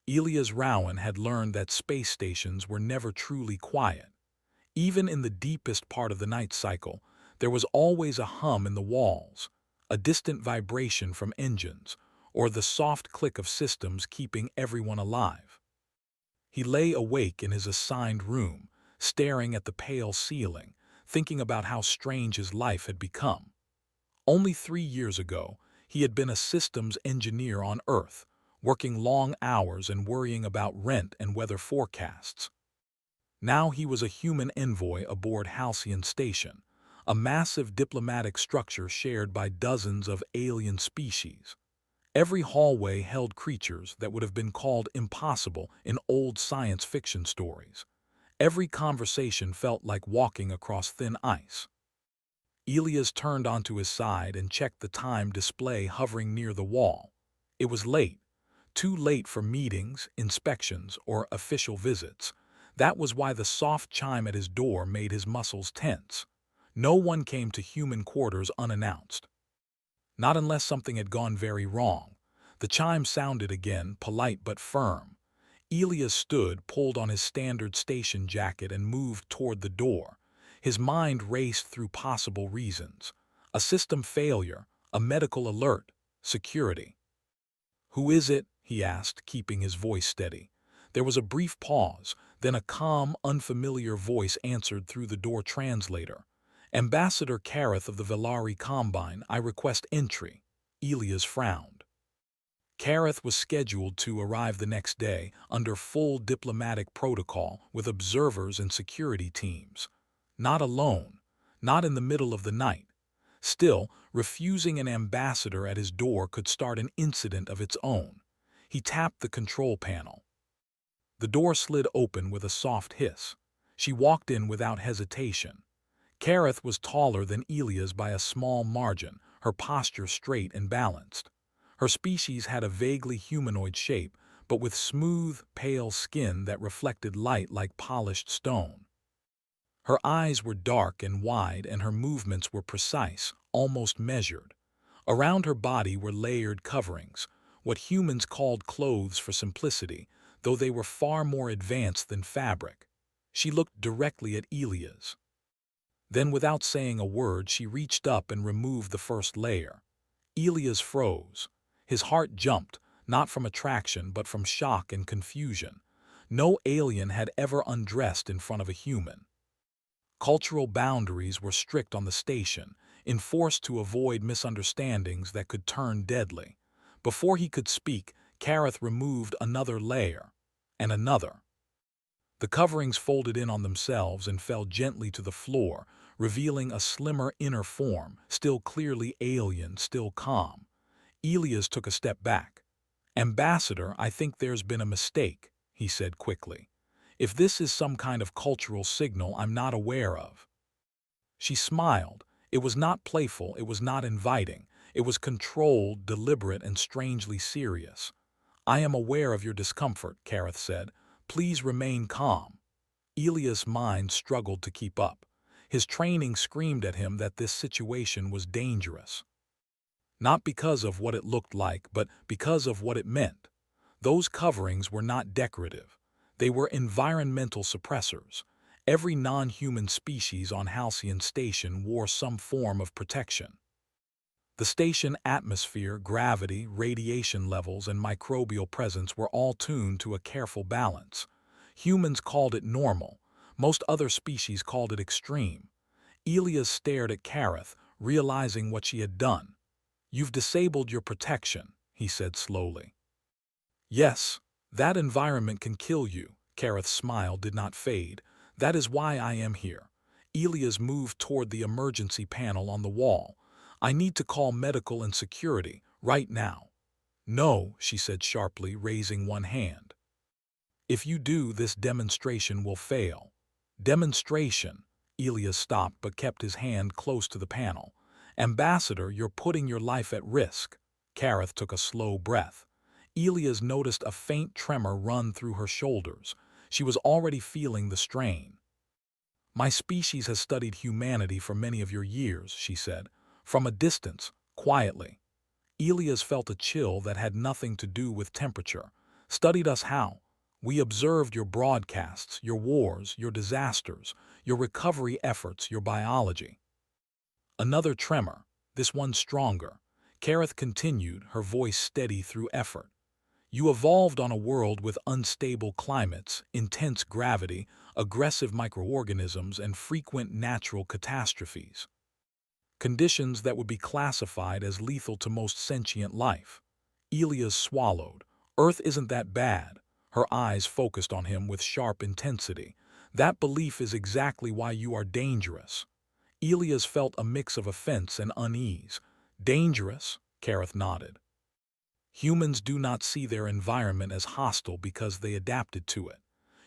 Elias Rowan had learned that space stations were never truly quiet. Even in the deepest part of the night cycle, there was always a hum in the walls, a distant vibration from engines, or the soft click of systems keeping everyone alive. He lay awake in his assigned room, staring at the pale ceiling, thinking about how strange his life had become. Only 3 years ago, he had been a systems engineer on Earth, working long hours and worrying about rent and weather forecasts. Now he was a human envoy aboard Halcyon Station, a massive diplomatic structure shared by dozens of alien species. Every hallway held creatures that would have been called impossible in old science fiction stories. Every conversation felt like walking across thin ice. Elias turned onto his side and checked the time display hovering near the wall. It was late, too late for meetings, inspections, or official visits. That was why the soft chime at his door made his muscles tense. No one came to human quarters unannounced. Not unless something had gone very wrong. The chime sounded again, polite but firm. Elias stood, pulled on his standard station jacket, and moved toward the door. His mind raced through possible reasons. A system failure, a medical alert, security. "Who is it?" he asked, keeping his voice steady. There was a brief pause, then a calm, unfamiliar voice answered through the door translator. "Ambassador Kareth of the Velari Combine, I request entry." Elias frowned. Kareth was scheduled to arrive the next day under full diplomatic protocol with observers and security teams. Not alone, not in the middle of the night. Still, refusing an ambassador at his door could start an incident of its own. He tapped the control panel. The door slid open with a soft hiss. She walked in without hesitation. Kareth was taller than Elias by a small margin, her posture straight and balanced. Her species had a vaguely humanoid shape, but with smooth, pale skin that reflected light like polished stone. Her eyes were dark and wide, and her movements were precise, almost measured. Around her body were layered coverings, what humans called clothes for simplicity, though they were far more advanced than fabric. She looked directly at Elias. Then, without saying a word, she reached up and removed the first layer. Elias froze. His heart jumped, not from attraction but from shock and confusion. No alien had ever undressed in front of a human. Cultural boundaries were strict on the station, enforced to avoid misunderstandings that could turn deadly. Before he could speak, Kareth removed another layer, and another. The coverings folded in on themselves and fell gently to the floor, revealing a slimmer inner form, still clearly alien, still calm. Elias took a step back. "Ambassador, I think there's been a mistake," he said quickly. "If this is some kind of cultural signal I'm not aware of." She smiled. It was not playful, it was not inviting. It was controlled, deliberate, and strangely serious. "I am aware of your discomfort," Kareth said. "Please remain calm." Elias' mind struggled to keep up. His training screamed at him that this situation was dangerous. Not because of what it looked like, but because of what it meant. Those coverings were not decorative. They were environmental suppressors. Every non-human species on Halcyon Station wore some form of protection. The station atmosphere, gravity, radiation levels, and microbial presence were all tuned to a careful balance. Humans called it normal. Most other species called it extreme. Elias stared at Kareth, realizing what she had done. "You've disabled your protection," he said slowly. "Yes, that environment can kill you." Kareth's smile did not fade. "That is why I am here." Elias moved toward the emergency panel on the wall. "I need to call medical and security, right now." "No," she said sharply, raising one hand. "If you do, this demonstration will fail." "Demonstration?" Elias stopped but kept his hand close to the panel. "Ambassador, you're putting your life at risk." Kareth took a slow breath. Elias noticed a faint tremor run through her shoulders. She was already feeling the strain. "My species has studied humanity for many of your years," she said, from a distance, quietly. Elias felt a chill that had nothing to do with temperature. Studied us how? We observed your broadcasts, your wars, your disasters, your recovery efforts, your biology. Another tremor, this one stronger. Kareth continued, her voice steady through effort. You evolved on a world with unstable climates, intense gravity, aggressive microorganisms, and frequent natural catastrophes. Conditions that would be classified as lethal to most sentient life. Elias swallowed. Earth isn't that bad. Her eyes focused on him with sharp intensity. That belief is exactly why you are dangerous. Elias felt a mix of offense and unease. Dangerous? Kareth nodded. Humans do not see their environment as hostile because they adapted to it.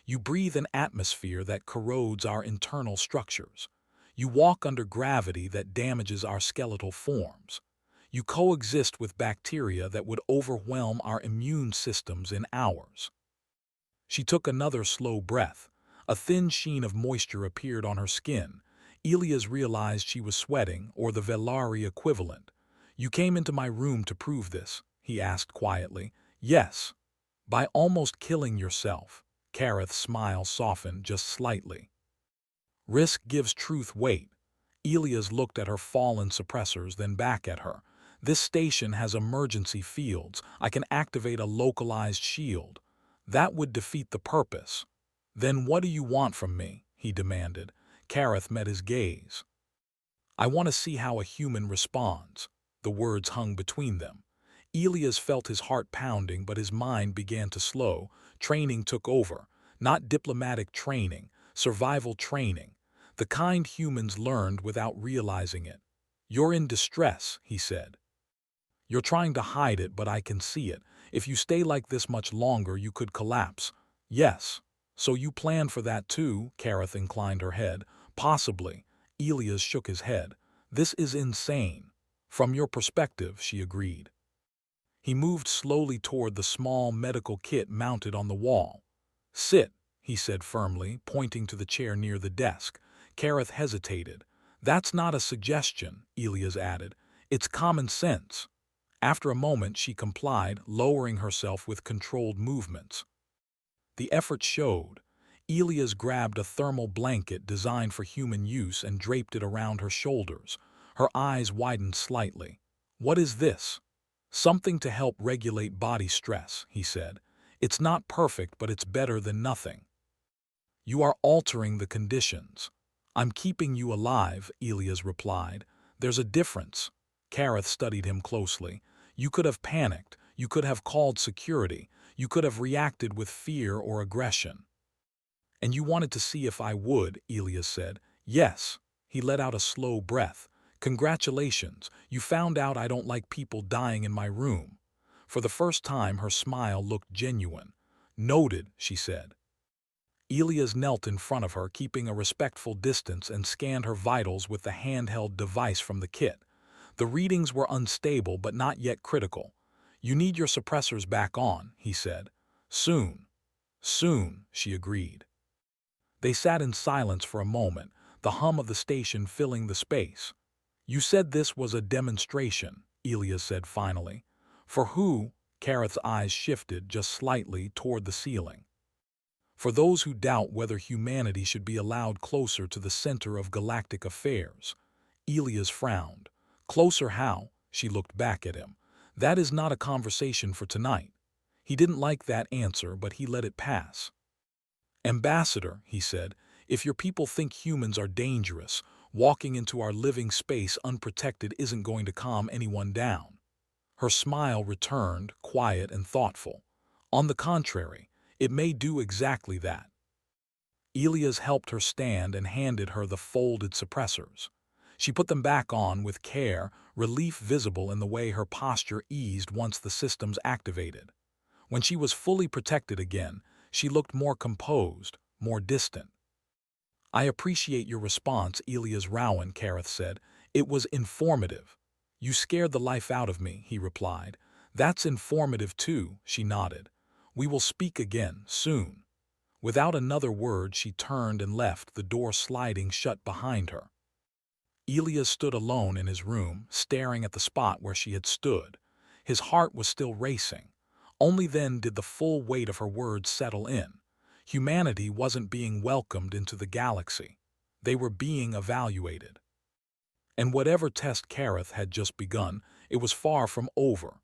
You breathe an atmosphere that corrodes our internal structures. You walk under gravity that damages our skeletal forms. You coexist with bacteria that would overwhelm our immune systems in hours. She took another slow breath. A thin sheen of moisture appeared on her skin. Elias realized she was sweating, or the Velari equivalent. You came into my room to prove this, he asked quietly. Yes. By almost killing yourself. Kareth's smile softened just slightly. Risk gives truth weight. Elias looked at her fallen suppressors, then back at her. This station has emergency fields. I can activate a localized shield. That would defeat the purpose. Then what do you want from me? He demanded. Kareth met his gaze. I want to see how a human responds. The words hung between them. Elias felt his heart pounding, but his mind began to slow. Training took over. Not diplomatic training, survival training. The kind humans learned without realizing it. You're in distress, he said. You're trying to hide it, but I can see it. If you stay like this much longer, you could collapse. Yes. So you planned for that too, Kareth inclined her head. Possibly. Elias shook his head. This is insane. From your perspective, she agreed. He moved slowly toward the small medical kit mounted on the wall. Sit, he said firmly, pointing to the chair near the desk. Kareth hesitated. That's not a suggestion, Elias added. It's common sense. After a moment, she complied, lowering herself with controlled movements. The effort showed. Elias grabbed a thermal blanket designed for human use and draped it around her shoulders. Her eyes widened slightly. What is this? Something to help regulate body stress, he said. It's not perfect, but it's better than nothing. You are altering the conditions. I'm keeping you alive, Elias replied. There's a difference. Kareth studied him closely. You could have panicked. You could have called security. You could have reacted with fear or aggression. And you wanted to see if I would, Elias said. Yes. He let out a slow breath. Congratulations, you found out I don't like people dying in my room. For the first time, her smile looked genuine. Noted, she said. Elias knelt in front of her, keeping a respectful distance, and scanned her vitals with the handheld device from the kit. The readings were unstable but not yet critical. You need your suppressors back on, he said. Soon. Soon, she agreed. They sat in silence for a moment, the hum of the station filling the space. You said this was a demonstration, Elias said finally. For who? Kareth's eyes shifted just slightly toward the ceiling. For those who doubt whether humanity should be allowed closer to the center of galactic affairs. Elias frowned. Closer how? She looked back at him. That is not a conversation for tonight. He didn't like that answer, but he let it pass. Ambassador, he said, if your people think humans are dangerous, walking into our living space unprotected isn't going to calm anyone down. Her smile returned, quiet and thoughtful. On the contrary, it may do exactly that. Elias helped her stand and handed her the folded suppressors. She put them back on with care, relief visible in the way her posture eased once the systems activated. When she was fully protected again, she looked more composed, more distant. I appreciate your response, Elias Rowan, Kareth said. It was informative. You scared the life out of me, he replied. That's informative too, she nodded. We will speak again, soon. Without another word, she turned and left, the door sliding shut behind her. Elias stood alone in his room, staring at the spot where she had stood. His heart was still racing. Only then did the full weight of her words settle in. Humanity wasn't being welcomed into the galaxy. They were being evaluated. And whatever test Kareth had just begun, it was far from over.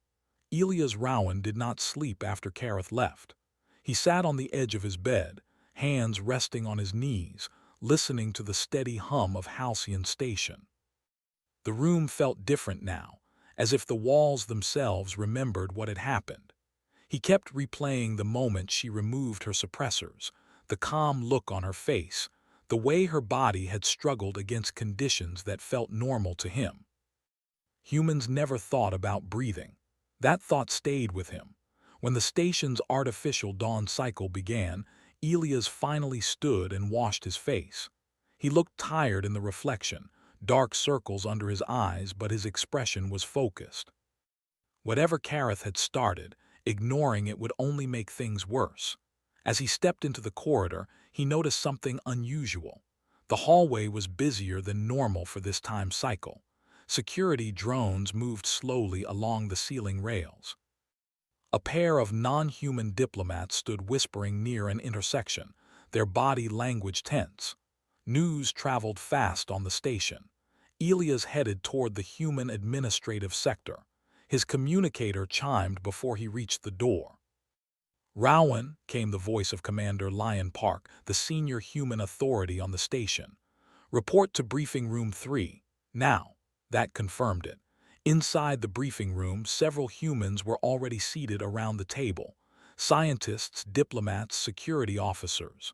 Elias Rowan did not sleep after Kareth left. He sat on the edge of his bed, hands resting on his knees, listening to the steady hum of Halcyon Station. The room felt different now, as if the walls themselves remembered what had happened. He kept replaying the moment she removed her suppressors, the calm look on her face, the way her body had struggled against conditions that felt normal to him. Humans never thought about breathing. That thought stayed with him. When the station's artificial dawn cycle began, Elias finally stood and washed his face. He looked tired in the reflection, dark circles under his eyes, but his expression was focused. Whatever Kareth had started, ignoring it would only make things worse. As he stepped into the corridor, he noticed something unusual. The hallway was busier than normal for this time cycle. Security drones moved slowly along the ceiling rails. A pair of non-human diplomats stood whispering near an intersection, their body language tense. News traveled fast on the station. Elias headed toward the human administrative sector. His communicator chimed before he reached the door. "Rowan," came the voice of Commander Lyon Park, the senior human authority on the station. "Report to Briefing Room 3, now." That confirmed it. Inside the briefing room, several humans were already seated around the table. Scientists, diplomats, security officers.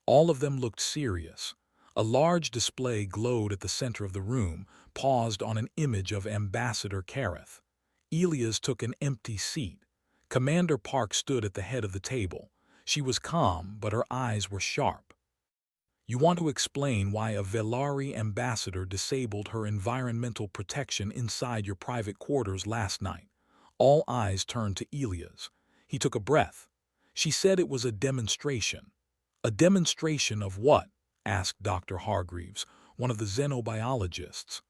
All of them looked serious. A large display glowed at the center of the room, paused on an image of Ambassador Kareth. Elias took an empty seat. Commander Park stood at the head of the table. She was calm, but her eyes were sharp. "You want to explain why a Velari ambassador disabled her environmental protection inside your private quarters last night?" All eyes turned to Elias. He took a breath. "She said it was a demonstration." "A demonstration of what?" asked Dr. Hargreaves, one of the xenobiologists.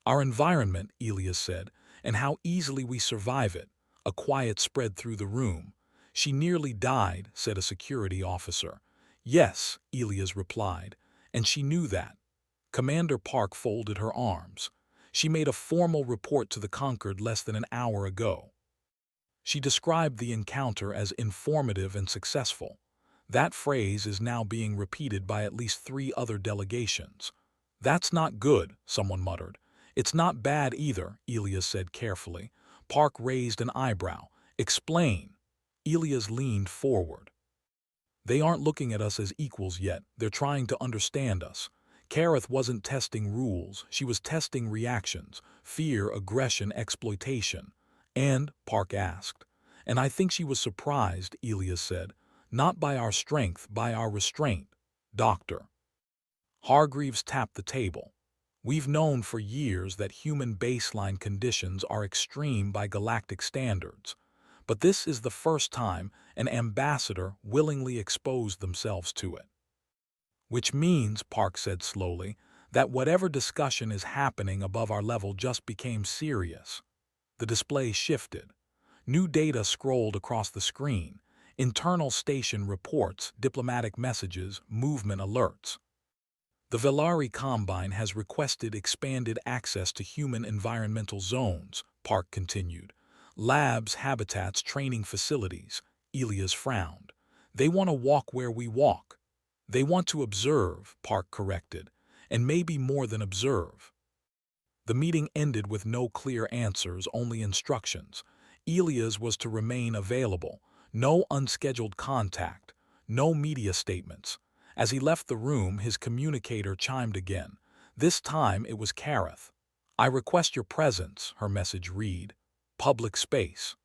"Our environment," Elias said, "and how easily we survive it." A quiet spread through the room. "She nearly died," said a security officer. "Yes," Elias replied, "and she knew that." Commander Park folded her arms. "She made a formal report to the Concord less than an hour ago. She described the encounter as informative and successful. That phrase is now being repeated by at least 3 other delegations." "That's not good," someone muttered. "It's not bad either," Elias said carefully. Park raised an eyebrow. "Explain." Elias leaned forward. "They aren't looking at us as equals yet. They're trying to understand us. Kareth wasn't testing rules. She was testing reactions, fear, aggression, exploitation." "And?" Park asked. "And I think she was surprised," Elias said. "Not by our strength, by our restraint." Doctor Hargreaves tapped the table. "We've known for years that human baseline conditions are extreme by galactic standards. But this is the first time an ambassador willingly exposed themselves to it." "Which means," Park said slowly, "that whatever discussion is happening above our level just became serious." The display shifted. New data scrolled across the screen. Internal station reports, diplomatic messages, movement alerts. "The Velari Combine has requested expanded access to human environmental zones," Park continued. "Labs, habitats, training facilities." Elias frowned. "They want to walk where we walk." "They want to observe," Park corrected, "and maybe more than observe." The meeting ended with no clear answers, only instructions. Elias was to remain available. No unscheduled contact. No media statements. As he left the room, his communicator chimed again. This time it was Kareth. "I request your presence," her message read. "Public space.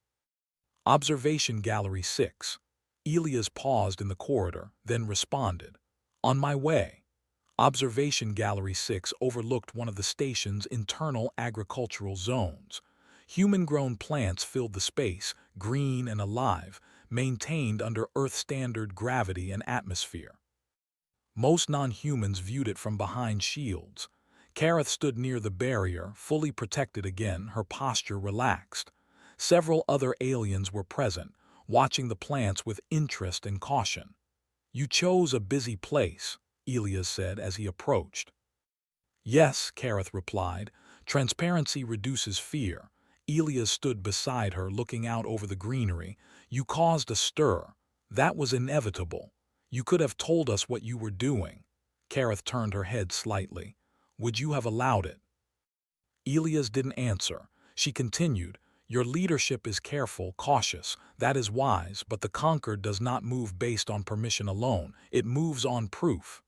Observation Gallery 6. Elias paused in the corridor, then responded. "On my way." Observation Gallery 6 overlooked one of the station's internal agricultural zones. Human-grown plants filled the space, green and alive, maintained under Earth-standard gravity and atmosphere. Most non-humans viewed it from behind shields. Kareth stood near the barrier, fully protected again, her posture relaxed. Several other aliens were present, watching the plants with interest and caution. "You chose a busy place," Elias said as he approached. "Yes," Kareth replied. "Transparency reduces fear." Elias stood beside her, looking out over the greenery. "You caused a stir. That was inevitable. You could have told us what you were doing." Kareth turned her head slightly. "Would you have allowed it?" Elias didn't answer. She continued, "Your leadership is careful, cautious. That is wise, but the conquered does not move based on permission alone. It moves on proof."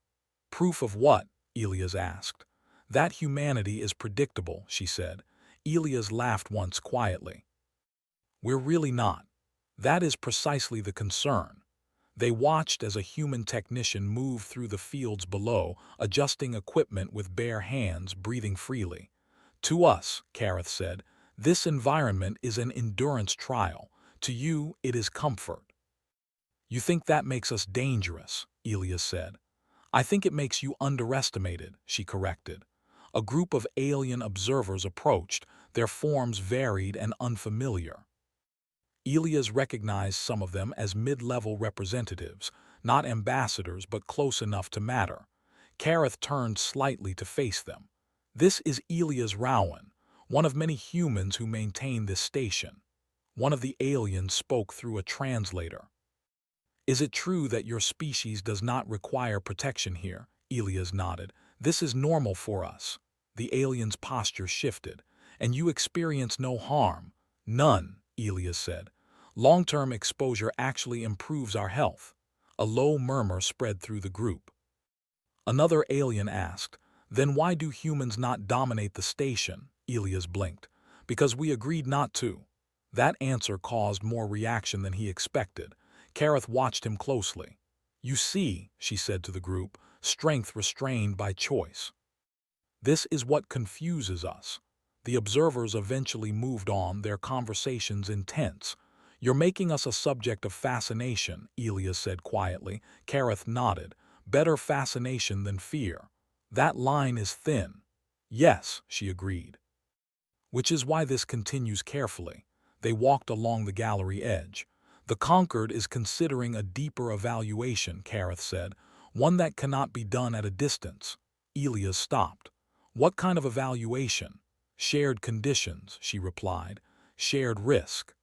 "Proof of what?" Elias asked. "That humanity is predictable," she said. Elias laughed once quietly. "We're really not. That is precisely the concern." They watched as a human technician moved through the fields below, adjusting equipment with bare hands, breathing freely. "To us," Kareth said, "this environment is an endurance trial. To you, it is comfort." "You think that makes us dangerous," Elias said. "I think it makes you underestimated," she corrected. A group of alien observers approached, their forms varied and unfamiliar. Elias recognized some of them as mid-level representatives, not ambassadors but close enough to matter. Kareth turned slightly to face them. "This is Elias Rowan, one of many humans who maintain this station." One of the aliens spoke through a translator. "Is it true that your species does not require protection here?" Elias nodded. "This is normal for us." The alien's posture shifted. "And you experience no harm?" "None," Elias said. "Long-term exposure actually improves our health." A low murmur spread through the group. Another alien asked, "Then why do humans not dominate the station?" Elias blinked. "Because we agreed not to." That answer caused more reaction than he expected. Kareth watched him closely. "You see," she said to the group, "strength restrained by choice. This is what confuses us." The observers eventually moved on, their conversations intense. "You're making us a subject of fascination," Elias said quietly. Kareth nodded. "Better fascination than fear." "That line is thin." "Yes," she agreed. "Which is why this continues carefully." They walked along the gallery edge. "The conquered is considering a deeper evaluation," Kareth said, "one that cannot be done at a distance." Elias stopped. "What kind of evaluation?" "Shared conditions," she replied. "Shared risk."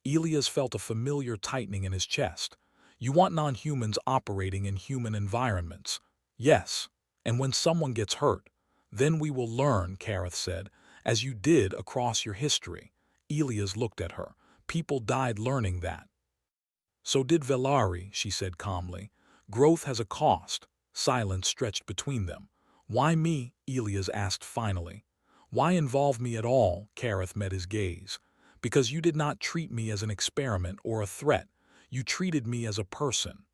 Elias felt a familiar tightening in his chest. "You want non-humans operating in human environments?" "Yes. And when someone gets hurt, then we will learn," Kareth said, "as you did across your history." Elias looked at her. "People died learning that." "So did Velari," she said calmly. "Growth has a cost." Silence stretched between them. "Why me?" Elias asked finally. "Why involve me at all?" Kareth met his gaze. "Because you did not treat me as an experiment or a threat. You treated me as a person."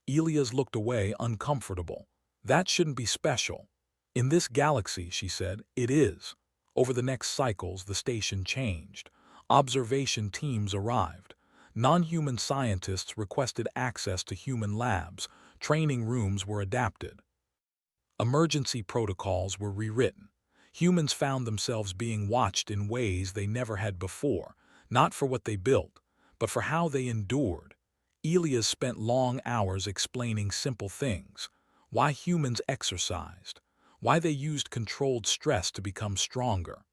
Elias looked away, uncomfortable. "That shouldn't be special." "In this galaxy," she said, "it is." Over the next cycles, the station changed. Observation teams arrived. Non-human scientists requested access to human labs. Training rooms were adapted. Emergency protocols were rewritten. Humans found themselves being watched in ways they never had before, not for what they built, but for how they endured. Elias spent long hours explaining simple things: why humans exercised, why they used controlled stress to become stronger,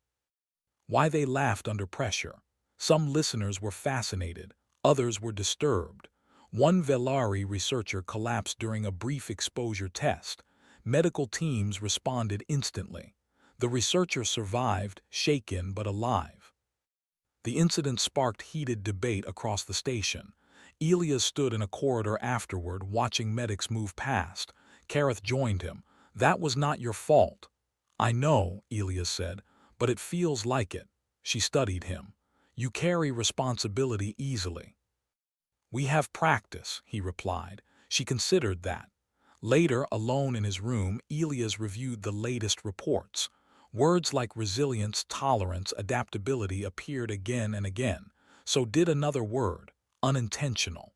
why they laughed under pressure. Some listeners were fascinated, others were disturbed. One Velari researcher collapsed during a brief exposure test. Medical teams responded instantly. The researcher survived, shaken but alive. The incident sparked heated debate across the station. Elias stood in a corridor afterward, watching medics move past. Kareth joined him. "That was not your fault." "I know," Elias said, "but it feels like it." She studied him. "You carry responsibility easily." "We have practice," he replied. She considered that. Later, alone in his room, Elias reviewed the latest reports. Words like resilience, tolerance, adaptability appeared again and again. So did another word: unintentional.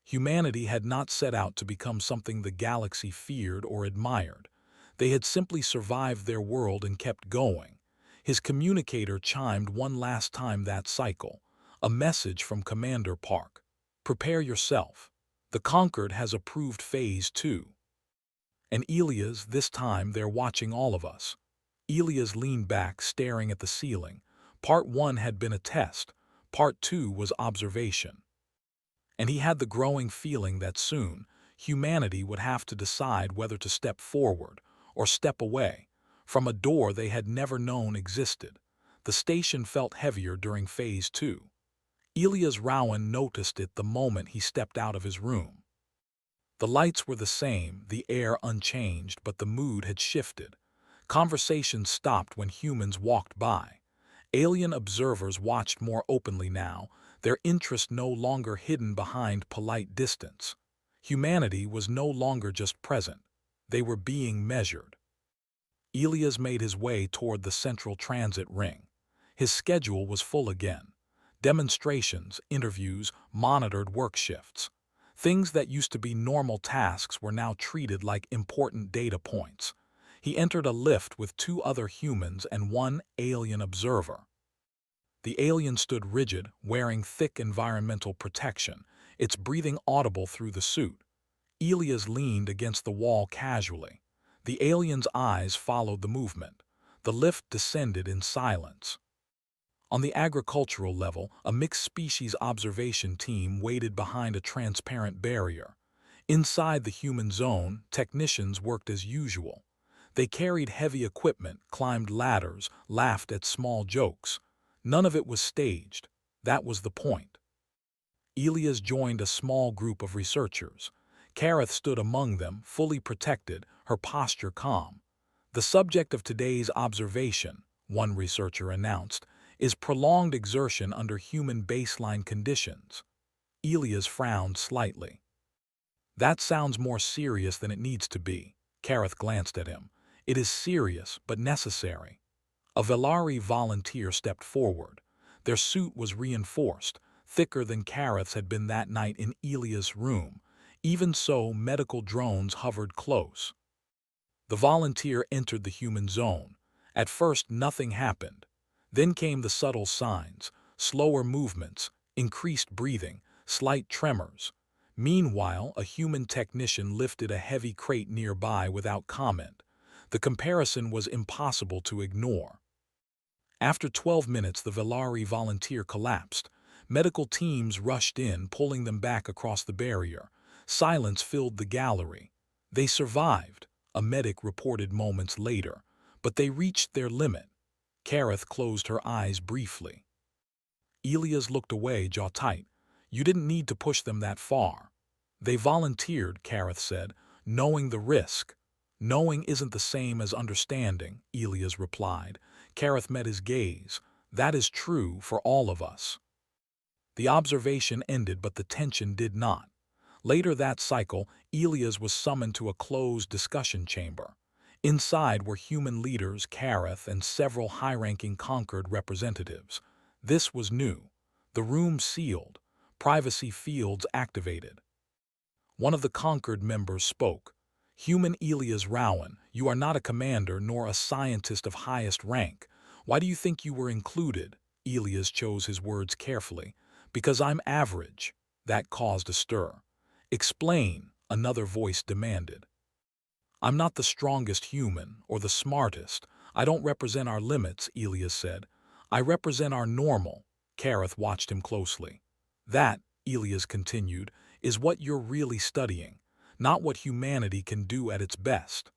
Humanity had not set out to become something the galaxy feared or admired. They had simply survived their world and kept going. His communicator chimed one last time that cycle, a message from Commander Park. Prepare yourself. The Concord has approved Phase 2. And Elias, this time they're watching all of us. Elias leaned back, staring at the ceiling. Part 1 had been a test. Part 2 was observation. And he had the growing feeling that soon, humanity would have to decide whether to step forward or step away from a door they had never known existed. The station felt heavier during Phase 2. Elias Rowan noticed it the moment he stepped out of his room. The lights were the same, the air unchanged, but the mood had shifted. Conversations stopped when humans walked by. Alien observers watched more openly now, their interest no longer hidden behind polite distance. Humanity was no longer just present. They were being measured. Elias made his way toward the central transit ring. His schedule was full again. Demonstrations, interviews, monitored work shifts. Things that used to be normal tasks were now treated like important data points. He entered a lift with 2 other humans and 1 alien observer. The alien stood rigid, wearing thick environmental protection, its breathing audible through the suit. Elias leaned against the wall casually. The alien's eyes followed the movement. The lift descended in silence. On the agricultural level, a mixed-species observation team waited behind a transparent barrier. Inside the human zone, technicians worked as usual. They carried heavy equipment, climbed ladders, laughed at small jokes. None of it was staged. That was the point. Elias joined a small group of researchers. Kareth stood among them, fully protected, her posture calm. The subject of today's observation, one researcher announced, is prolonged exertion under human baseline conditions. Elias frowned slightly. That sounds more serious than it needs to be. Kareth glanced at him. It is serious, but necessary. A Velari volunteer stepped forward. Their suit was reinforced, thicker than Kareth's had been that night in Elias' room. Even so, medical drones hovered close. The volunteer entered the human zone. At first, nothing happened. Then came the subtle signs, slower movements, increased breathing, slight tremors. Meanwhile, a human technician lifted a heavy crate nearby without comment. The comparison was impossible to ignore. After 12 minutes, the Velari volunteer collapsed. Medical teams rushed in, pulling them back across the barrier. Silence filled the gallery. They survived, a medic reported moments later, but they reached their limit. Kareth closed her eyes briefly. Elias looked away, jaw tight. You didn't need to push them that far. They volunteered, Kareth said, knowing the risk. Knowing isn't the same as understanding, Elias replied. Kareth met his gaze. That is true for all of us. The observation ended, but the tension did not. Later that cycle, Elias was summoned to a closed discussion chamber. Inside were human leaders, Kareth, and several high-ranking Concord representatives. This was new. The room sealed, privacy fields activated. One of the Concord members spoke. Human Elias Rowan, you are not a commander nor a scientist of highest rank. Why do you think you were included? Elias chose his words carefully. Because I'm average. That caused a stir. Explain, another voice demanded. I'm not the strongest human or the smartest. I don't represent our limits, Elias said. I represent our normal. Kareth watched him closely. That, Elias continued, is what you're really studying, not what humanity can do at its best,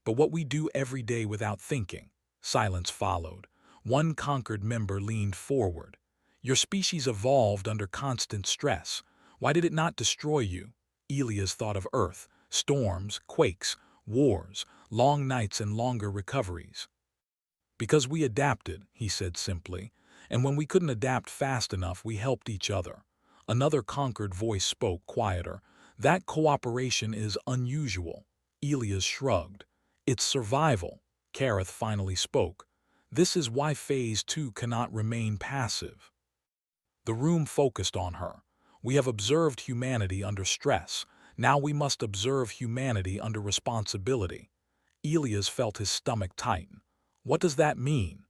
but what we do every day without thinking. Silence followed. One Concord member leaned forward. Your species evolved under constant stress. Why did it not destroy you? Elias thought of Earth, storms, quakes, wars, long nights and longer recoveries. Because we adapted, he said simply, and when we couldn't adapt fast enough, we helped each other. Another Concord voice spoke, quieter. That cooperation is unusual. Elias shrugged. It's survival. Kareth finally spoke. This is why Phase 2 cannot remain passive. The room focused on her. We have observed humanity under stress. Now we must observe humanity under responsibility. Elias felt his stomach tighten. What does that mean?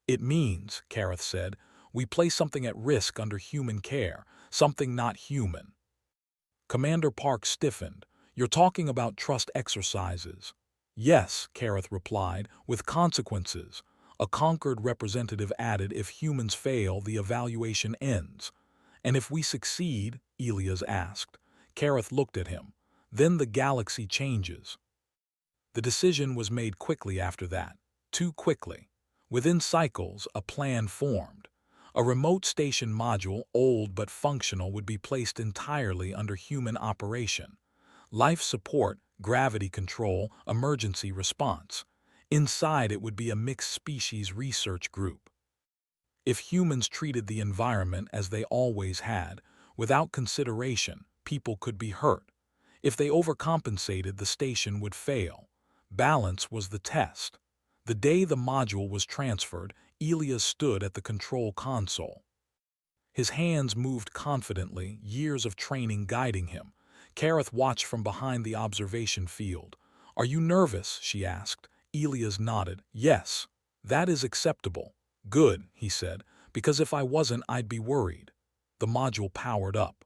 It means, Kareth said, we place something at risk under human care, something not human. Commander Park stiffened. You're talking about trust exercises. Yes, Kareth replied, with consequences. A conquered representative added, if humans fail, the evaluation ends. And if we succeed, Elias asked. Kareth looked at him. Then the galaxy changes. The decision was made quickly after that. Too quickly. Within cycles, a plan formed. A remote station module, old but functional, would be placed entirely under human operation. Life support, gravity control, emergency response. Inside it would be a mixed species research group. If humans treated the environment as they always had, without consideration, people could be hurt. If they overcompensated, the station would fail. Balance was the test. The day the module was transferred, Elias stood at the control console. His hands moved confidently, years of training guiding him. Kareth watched from behind the observation field. Are you nervous? She asked. Elias nodded. Yes. That is acceptable. Good, he said, because if I wasn't, I'd be worried. The module powered up.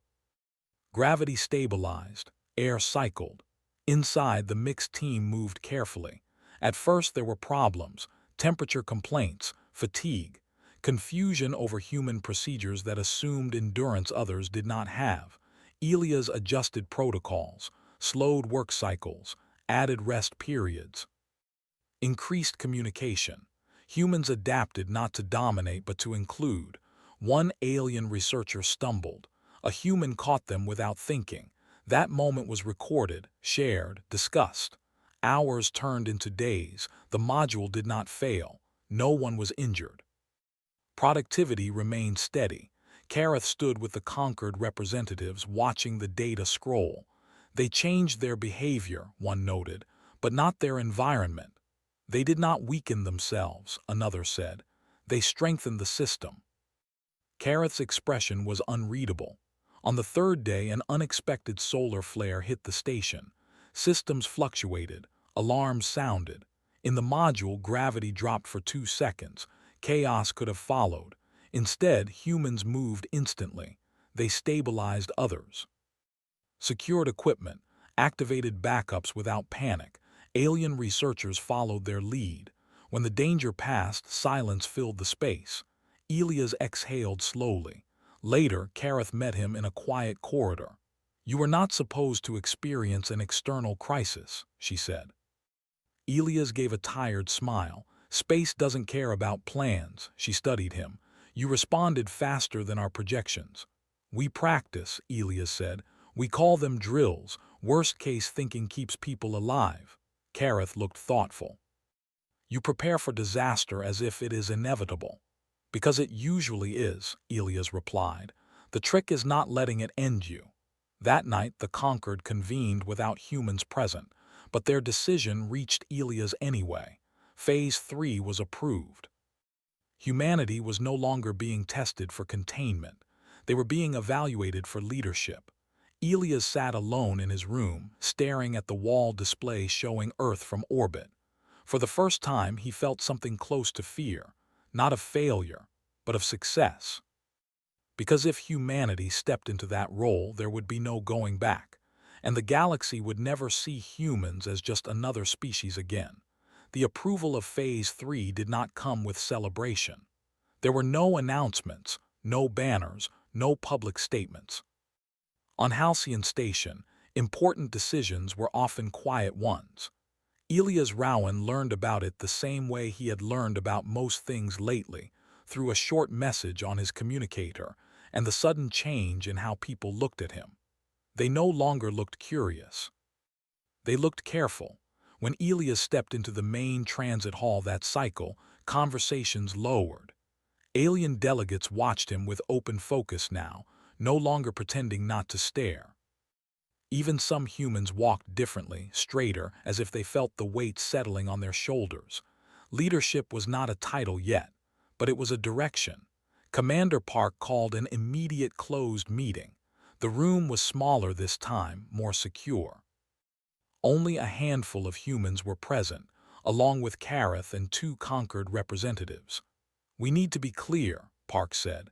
Gravity stabilized. Air cycled. Inside, the mixed team moved carefully. At first there were problems, temperature complaints, fatigue, confusion over human procedures that assumed endurance others did not have. Elias adjusted protocols, slowed work cycles, added rest periods. Increased communication. Humans adapted not to dominate but to include. One alien researcher stumbled. A human caught them without thinking. That moment was recorded, shared, discussed. Hours turned into days. The module did not fail. No one was injured. Productivity remained steady. Kareth stood with the conquered representatives watching the data scroll. They changed their behavior, one noted, but not their environment. They did not weaken themselves, another said. They strengthened the system. Kareth's expression was unreadable. On the third day, an unexpected solar flare hit the station. Systems fluctuated. Alarms sounded. In the module, gravity dropped for 2 seconds. Chaos could have followed. Instead, humans moved instantly. They stabilized others. Secured equipment, activated backups without panic. Alien researchers followed their lead. When the danger passed, silence filled the space. Elias exhaled slowly. Later, Kareth met him in a quiet corridor. You are not supposed to experience an external crisis, she said. Elias gave a tired smile. Space doesn't care about plans, she studied him. You responded faster than our projections. We practice, Elias said. We call them drills. Worst-case thinking keeps people alive. Kareth looked thoughtful. You prepare for disaster as if it is inevitable. Because it usually is, Elias replied. The trick is not letting it end you. That night, the conquered convened without humans present, but their decision reached Elias anyway. Phase 3 was approved. Humanity was no longer being tested for containment. They were being evaluated for leadership. Elias sat alone in his room, staring at the wall display showing Earth from orbit. For the first time, he felt something close to fear, not of failure, but of success. Because if humanity stepped into that role, there would be no going back, and the galaxy would never see humans as just another species again. The approval of Phase 3 did not come with celebration. There were no announcements, no banners, no public statements. On Halcyon Station, important decisions were often quiet ones. Elias Rowan learned about it the same way he had learned about most things lately, through a short message on his communicator and the sudden change in how people looked at him. They no longer looked curious. They looked careful. When Elias stepped into the main transit hall that cycle, conversations lowered. Alien delegates watched him with open focus now, no longer pretending not to stare. Even some humans walked differently, straighter, as if they felt the weight settling on their shoulders. Leadership was not a title yet, but it was a direction. Commander Park called an immediate closed meeting. The room was smaller this time, more secure. Only a handful of humans were present, along with Kareth and 2 conquered representatives. We need to be clear, Park said.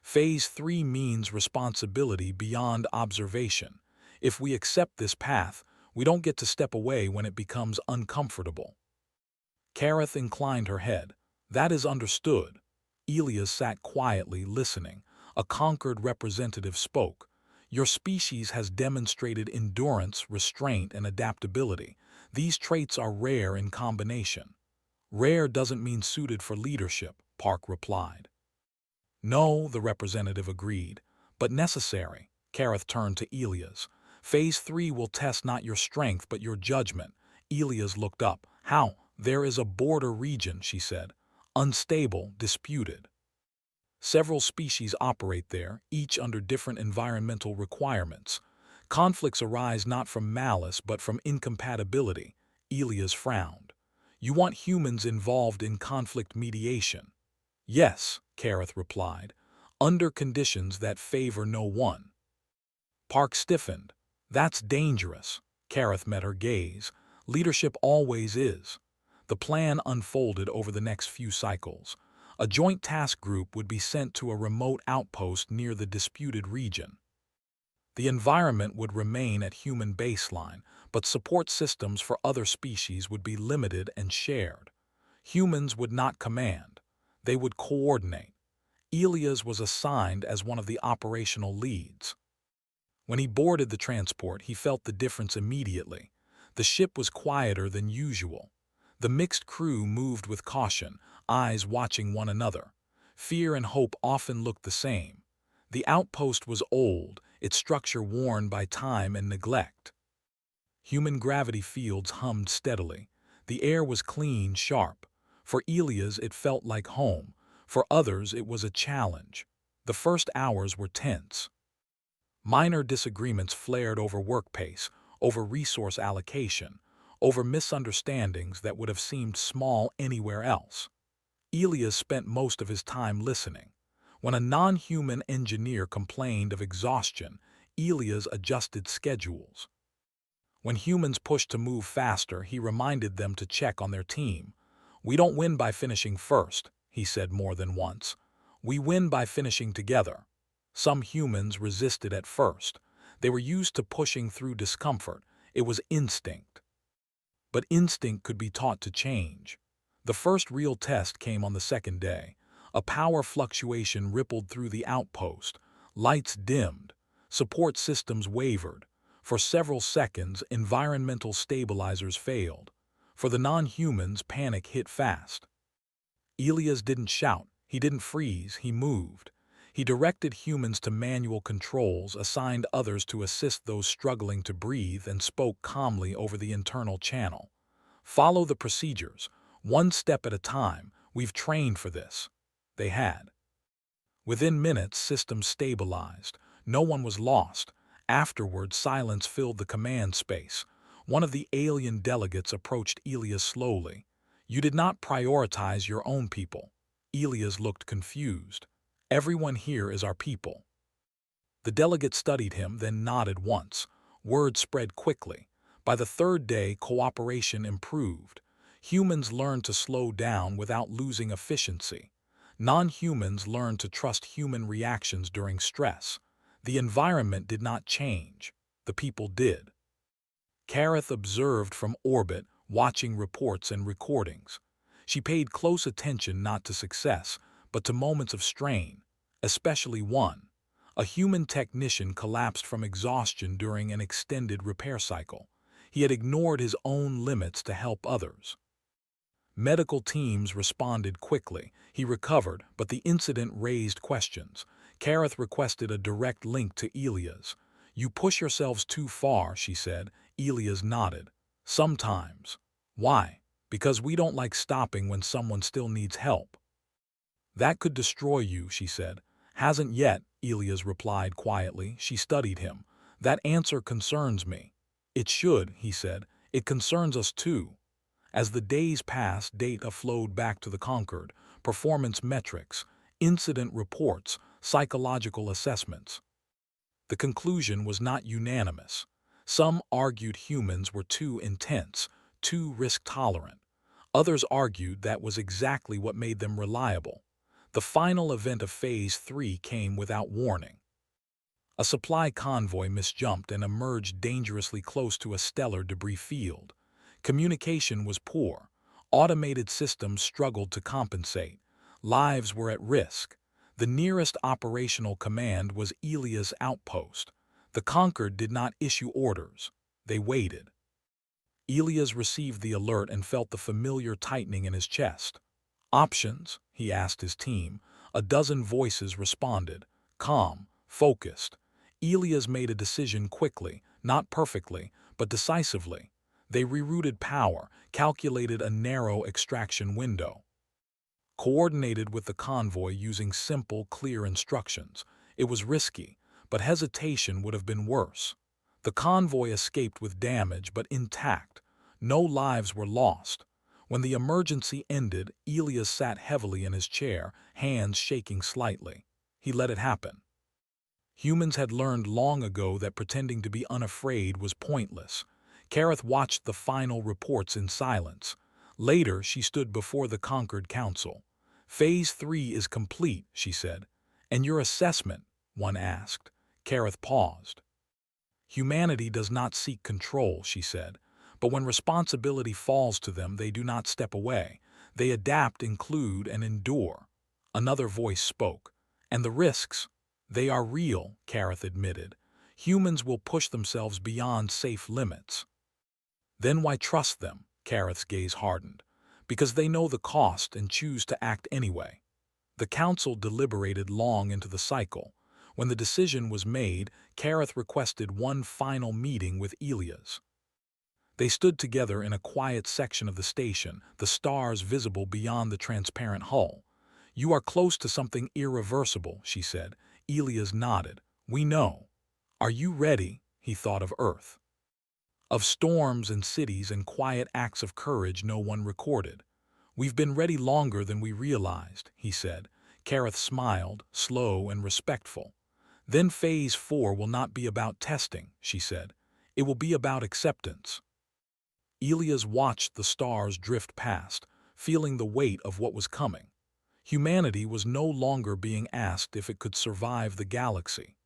Phase 3 means responsibility beyond observation. If we accept this path, we don't get to step away when it becomes uncomfortable. Kareth inclined her head. That is understood. Elias sat quietly listening. A conquered representative spoke. Your species has demonstrated endurance, restraint, and adaptability. These traits are rare in combination. Rare doesn't mean suited for leadership, Park replied. No, the representative agreed, but necessary. Kareth turned to Elias. Phase 3 will test not your strength but your judgment. Elias looked up. How? There is a border region, she said. Unstable, disputed. Several species operate there, each under different environmental requirements. Conflicts arise not from malice but from incompatibility. Elias frowned. You want humans involved in conflict mediation? Yes, Kareth replied, under conditions that favor no one. Park stiffened. That's dangerous. Kareth met her gaze. Leadership always is. The plan unfolded over the next few cycles. A joint task group would be sent to a remote outpost near the disputed region. The environment would remain at human baseline, but support systems for other species would be limited and shared. Humans would not command. They would coordinate. Elias was assigned as one of the operational leads. When he boarded the transport, he felt the difference immediately. The ship was quieter than usual. The mixed crew moved with caution, eyes watching one another. Fear and hope often looked the same. The outpost was old, its structure worn by time and neglect. Human gravity fields hummed steadily. The air was clean, sharp. For Elias, it felt like home. For others, it was a challenge. The first hours were tense. Minor disagreements flared over work pace, over resource allocation, over misunderstandings that would have seemed small anywhere else. Elias spent most of his time listening. When a non-human engineer complained of exhaustion, Elias adjusted schedules. When humans pushed to move faster, he reminded them to check on their team. We don't win by finishing first, he said more than once. We win by finishing together. Some humans resisted at first. They were used to pushing through discomfort. It was instinct. But instinct could be taught to change. The first real test came on the second day. A power fluctuation rippled through the outpost. Lights dimmed. Support systems wavered. For several seconds, environmental stabilizers failed. For the non-humans, panic hit fast. Elias didn't shout. He didn't freeze. He moved. He directed humans to manual controls, assigned others to assist those struggling to breathe, and spoke calmly over the internal channel. Follow the procedures. One step at a time. We've trained for this. They had. Within minutes, systems stabilized. No one was lost. Afterward, silence filled the command space. One of the alien delegates approached Elias slowly. You did not prioritize your own people. Elias looked confused. Everyone here is our people. The delegate studied him, then nodded once. Word spread quickly. By the third day, cooperation improved. Humans learned to slow down without losing efficiency. Non-humans learned to trust human reactions during stress. The environment did not change. The people did. Kareth observed from orbit, watching reports and recordings. She paid close attention not to success, but to moments of strain, especially one. A human technician collapsed from exhaustion during an extended repair cycle. He had ignored his own limits to help others. Medical teams responded quickly. He recovered, but the incident raised questions. Kareth requested a direct link to Elias. You push yourselves too far, she said. Elias nodded. Sometimes. Why? Because we don't like stopping when someone still needs help. That could destroy you, she said. Hasn't yet, Elias replied quietly. She studied him. That answer concerns me. It should, he said. It concerns us too. As the days passed, data flowed back to the Conquered, performance metrics, incident reports, psychological assessments. The conclusion was not unanimous. Some argued humans were too intense, too risk-tolerant. Others argued that was exactly what made them reliable. The final event of Phase 3 came without warning. A supply convoy misjumped and emerged dangerously close to a stellar debris field. Communication was poor. Automated systems struggled to compensate. Lives were at risk. The nearest operational command was Elia's outpost. The Conquered did not issue orders. They waited. Elias received the alert and felt the familiar tightening in his chest. Options? He asked his team. A dozen voices responded. Calm, focused. Elias made a decision quickly, not perfectly, but decisively. They rerouted power, calculated a narrow extraction window. Coordinated with the convoy using simple, clear instructions. It was risky, but hesitation would have been worse. The convoy escaped with damage, but intact. No lives were lost. When the emergency ended, Elias sat heavily in his chair, hands shaking slightly. He let it happen. Humans had learned long ago that pretending to be unafraid was pointless. Kareth watched the final reports in silence. Later, she stood before the Conquered Council. Phase 3 is complete, she said. And your assessment? One asked. Kareth paused. Humanity does not seek control, she said. But when responsibility falls to them, they do not step away. They adapt, include, and endure. Another voice spoke. And the risks? They are real, Kareth admitted. Humans will push themselves beyond safe limits. Then why trust them? Kareth's gaze hardened. Because they know the cost and choose to act anyway. The council deliberated long into the cycle. When the decision was made, Kareth requested one final meeting with Elias. They stood together in a quiet section of the station, the stars visible beyond the transparent hull. You are close to something irreversible, she said. Elias nodded. We know. Are you ready? He thought of Earth. Of storms and cities and quiet acts of courage no one recorded. We've been ready longer than we realized, he said. Kareth smiled, slow and respectful. Then Phase 4 will not be about testing, she said. It will be about acceptance. Elias watched the stars drift past, feeling the weight of what was coming. Humanity was no longer being asked if it could survive the galaxy.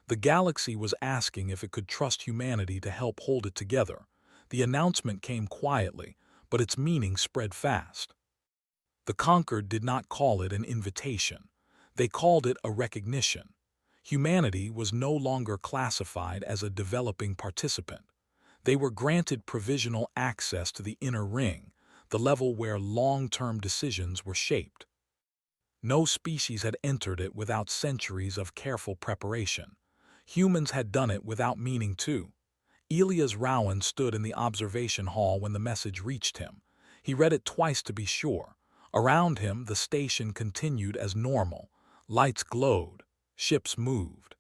The galaxy was asking if it could trust humanity to help hold it together. The announcement came quietly, but its meaning spread fast. The Conquered did not call it an invitation. They called it a recognition. Humanity was no longer classified as a developing participant. They were granted provisional access to the inner ring, the level where long-term decisions were shaped. No species had entered it without centuries of careful preparation. Humans had done it without meaning to. Elias Rowan stood in the observation hall when the message reached him. He read it twice to be sure. Around him, the station continued as normal. Lights glowed. Ships moved.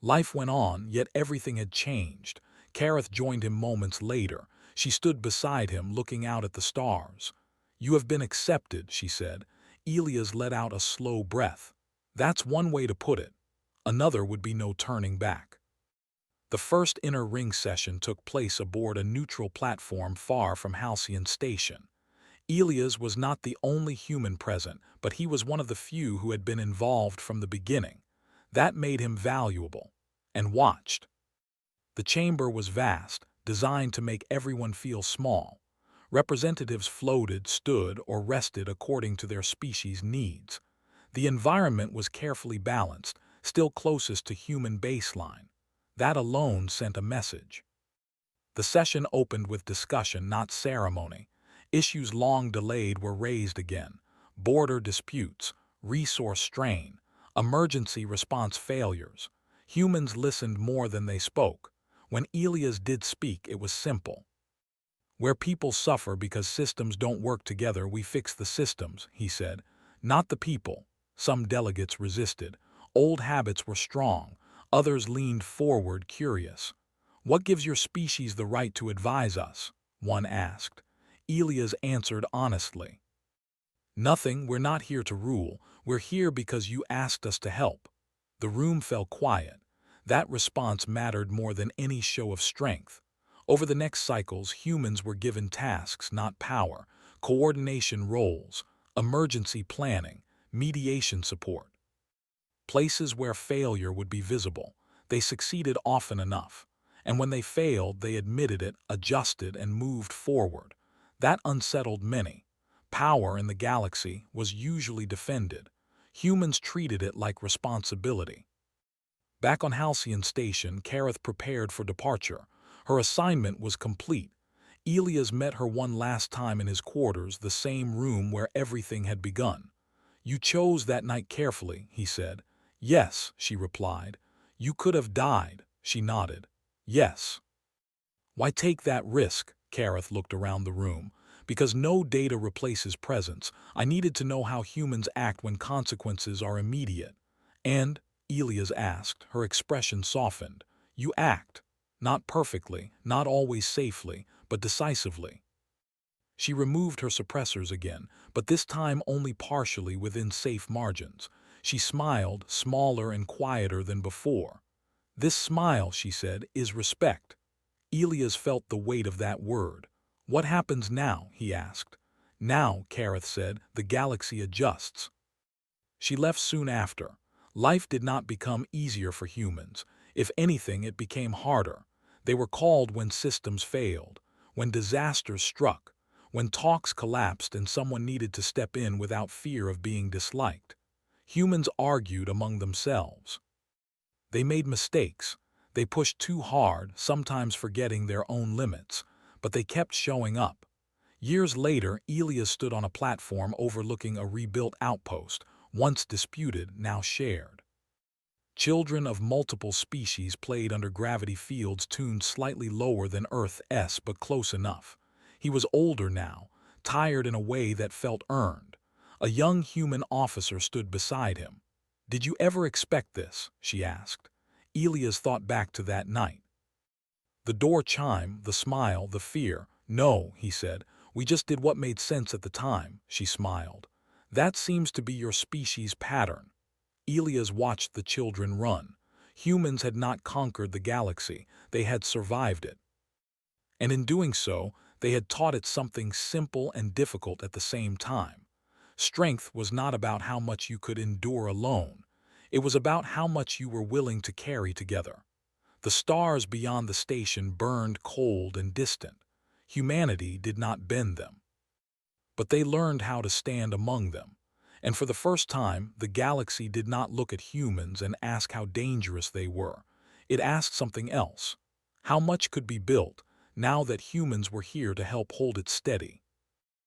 Life went on, yet everything had changed. Kareth joined him moments later. She stood beside him, looking out at the stars. You have been accepted, she said. Elias let out a slow breath. That's one way to put it. Another would be no turning back. The first inner ring session took place aboard a neutral platform far from Halcyon Station. Elias was not the only human present, but he was one of the few who had been involved from the beginning. That made him valuable. And watched. The chamber was vast, designed to make everyone feel small. Representatives floated, stood, or rested according to their species' needs. The environment was carefully balanced, still closest to human baseline. That alone sent a message. The session opened with discussion, not ceremony. Issues long delayed were raised again. Border disputes, resource strain, emergency response failures. Humans listened more than they spoke. When Elias did speak, it was simple. Where people suffer because systems don't work together, we fix the systems, he said. Not the people. Some delegates resisted. Old habits were strong. Others leaned forward, curious. What gives your species the right to advise us? One asked. Elias answered honestly. Nothing, we're not here to rule. We're here because you asked us to help. The room fell quiet. That response mattered more than any show of strength. Over the next cycles, humans were given tasks, not power, coordination roles, emergency planning, mediation support. Places where failure would be visible. They succeeded often enough. And when they failed, they admitted it, adjusted, and moved forward. That unsettled many. Power in the galaxy was usually defended. Humans treated it like responsibility. Back on Halcyon Station, Kareth prepared for departure. Her assignment was complete. Elias met her one last time in his quarters, the same room where everything had begun. "You chose that night carefully," he said. "Yes," she replied. "You could have died," she nodded. "Yes." "Why take that risk?" Kareth looked around the room. "Because no data replaces presence. I needed to know how humans act when consequences are immediate." "And?" Elias asked, her expression softened. "You act. Not perfectly, not always safely, but decisively." She removed her suppressors again, but this time only partially within safe margins. She smiled, smaller and quieter than before. "This smile," she said, "is respect." Elias felt the weight of that word. "What happens now?" he asked. "Now," Kareth said, "the galaxy adjusts." She left soon after. Life did not become easier for humans. If anything, it became harder. They were called when systems failed, when disasters struck, when talks collapsed and someone needed to step in without fear of being disliked. Humans argued among themselves. They made mistakes. They pushed too hard, sometimes forgetting their own limits, but they kept showing up. Years later, Elias stood on a platform overlooking a rebuilt outpost, once disputed, now shared. Children of multiple species played under gravity fields tuned slightly lower than Earth's but close enough. He was older now, tired in a way that felt earned. A young human officer stood beside him. "Did you ever expect this?" she asked. Elias thought back to that night. The door chime, the smile, the fear. "No," he said. "We just did what made sense at the time," she smiled. "That seems to be your species' pattern." Elias watched the children run. Humans had not conquered the galaxy, they had survived it. And in doing so, they had taught it something simple and difficult at the same time. Strength was not about how much you could endure alone. It was about how much you were willing to carry together. The stars beyond the station burned cold and distant. Humanity did not bend them. But they learned how to stand among them. And for the first time, the galaxy did not look at humans and ask how dangerous they were. It asked something else. How much could be built, now that humans were here to help hold it steady?